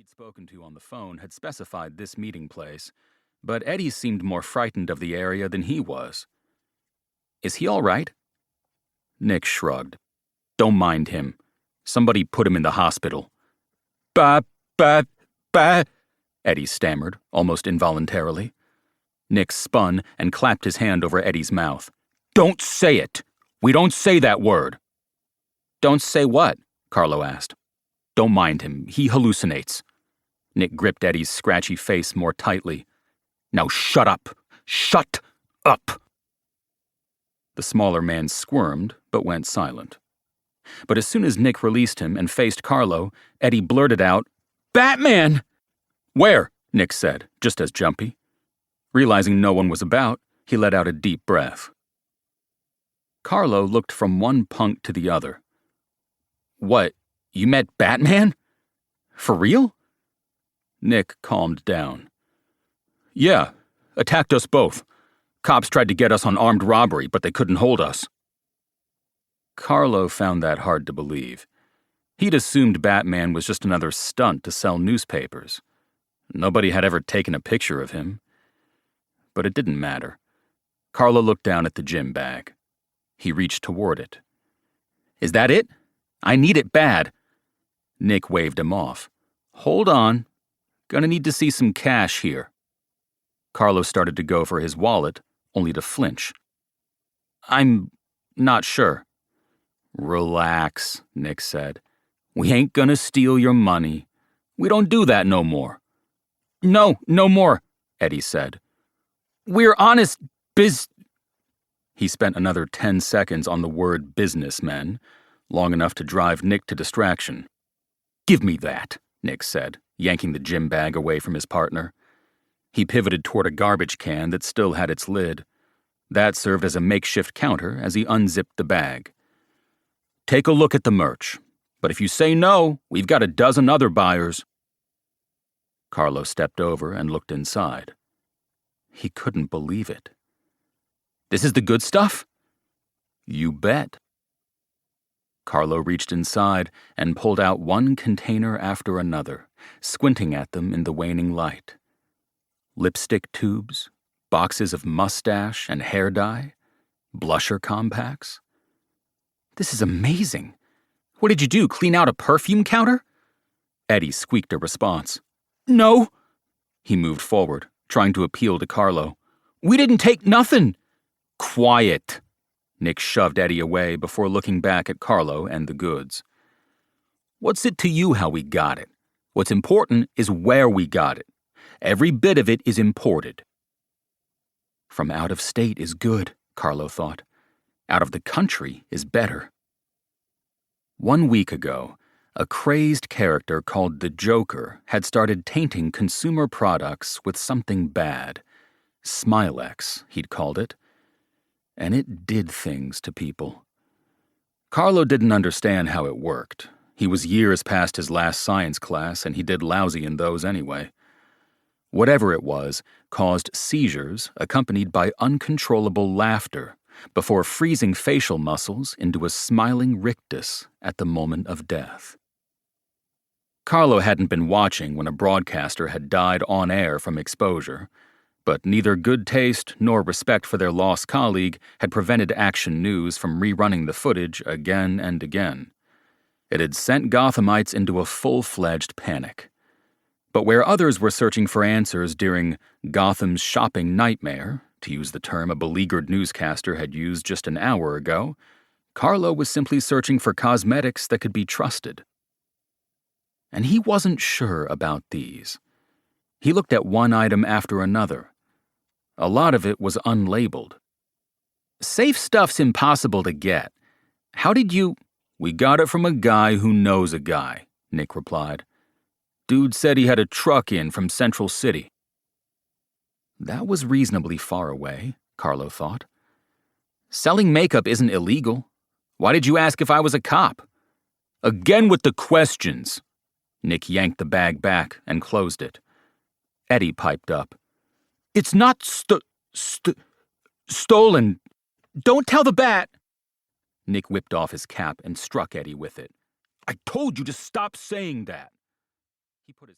he'd spoken to on the phone had specified this meeting place, but Eddie seemed more frightened of the area than he was. "Is he all right?" Nick shrugged. "Don't mind him. Somebody put him in the hospital." "Ba, ba, ba," Eddie stammered, almost involuntarily. Nick spun and clapped his hand over Eddie's mouth. "Don't say it! We don't say that word!" "Don't say what?" Carlo asked. "Don't mind him. He hallucinates." Nick gripped Eddie's scratchy face more tightly. "Now shut up! Shut up!" The smaller man squirmed, but went silent. But as soon as Nick released him and faced Carlo, Eddie blurted out, "Batman!" "Where?" Nick said, just as jumpy. Realizing no one was about, he let out a deep breath. Carlo looked from one punk to the other. "What, you met Batman? For real?" Nick calmed down. "Yeah, attacked us both. Cops tried to get us on armed robbery, but they couldn't hold us." Carlo found that hard to believe. He'd assumed Batman was just another stunt to sell newspapers. Nobody had ever taken a picture of him. But it didn't matter. Carlo looked down at the gym bag. He reached toward it. "Is that it? I need it bad." Nick waved him off. "Hold on. Gonna need to see some cash here." Carlo started to go for his wallet, only to flinch. "I'm not sure." "Relax," Nick said. "We ain't gonna steal your money. We don't do that no more." No more," Eddie said. "We're honest He spent another 10 seconds on the word businessmen, long enough to drive Nick to distraction. "Give me that," Nick said, yanking the gym bag away from his partner. He pivoted toward a garbage can that still had its lid. That served as a makeshift counter as he unzipped the bag. "Take a look at the merch. But if you say no, we've got a dozen other buyers." Carlo stepped over and looked inside. He couldn't believe it. "This is the good stuff?" "You bet." Carlo reached inside and pulled out one container after another, squinting at them in the waning light. Lipstick tubes, boxes of mustache and hair dye, blusher compacts. "This is amazing. What did you do, clean out a perfume counter?" Eddie squeaked a response. "No." He moved forward, trying to appeal to Carlo. "We didn't take nothing." "Quiet." Nick shoved Eddie away before looking back at Carlo and the goods. "What's it to you how we got it? What's important is where we got it. Every bit of it is imported." From out of state is good, Carlo thought. Out of the country is better. 1 week ago, a crazed character called the Joker had started tainting consumer products with something bad. Smylex, he'd called it. And it did things to people. Carlo didn't understand how it worked. He was years past his last science class, and he did lousy in those anyway. Whatever it was caused seizures accompanied by uncontrollable laughter before freezing facial muscles into a smiling rictus at the moment of death. Carlo hadn't been watching when a broadcaster had died on air from exposure, but neither good taste nor respect for their lost colleague had prevented Action News from rerunning the footage again and again. It had sent Gothamites into a full-fledged panic. But where others were searching for answers during Gotham's shopping nightmare, to use the term a beleaguered newscaster had used just an hour ago, Carlo was simply searching for cosmetics that could be trusted. And he wasn't sure about these. He looked at one item after another. A lot of it was unlabeled. "Safe stuff's impossible to get. How did you—" "We got it from a guy who knows a guy," Nick replied. "Dude said he had a truck in from Central City." That was reasonably far away, Carlo thought. "Selling makeup isn't illegal. Why did you ask if I was a cop?" "Again with the questions." Nick yanked the bag back and closed it. Eddie piped up. "It's not stolen. Don't tell the bat." Nick whipped off his cap and struck Eddie with it. "I told you to stop saying that." He put his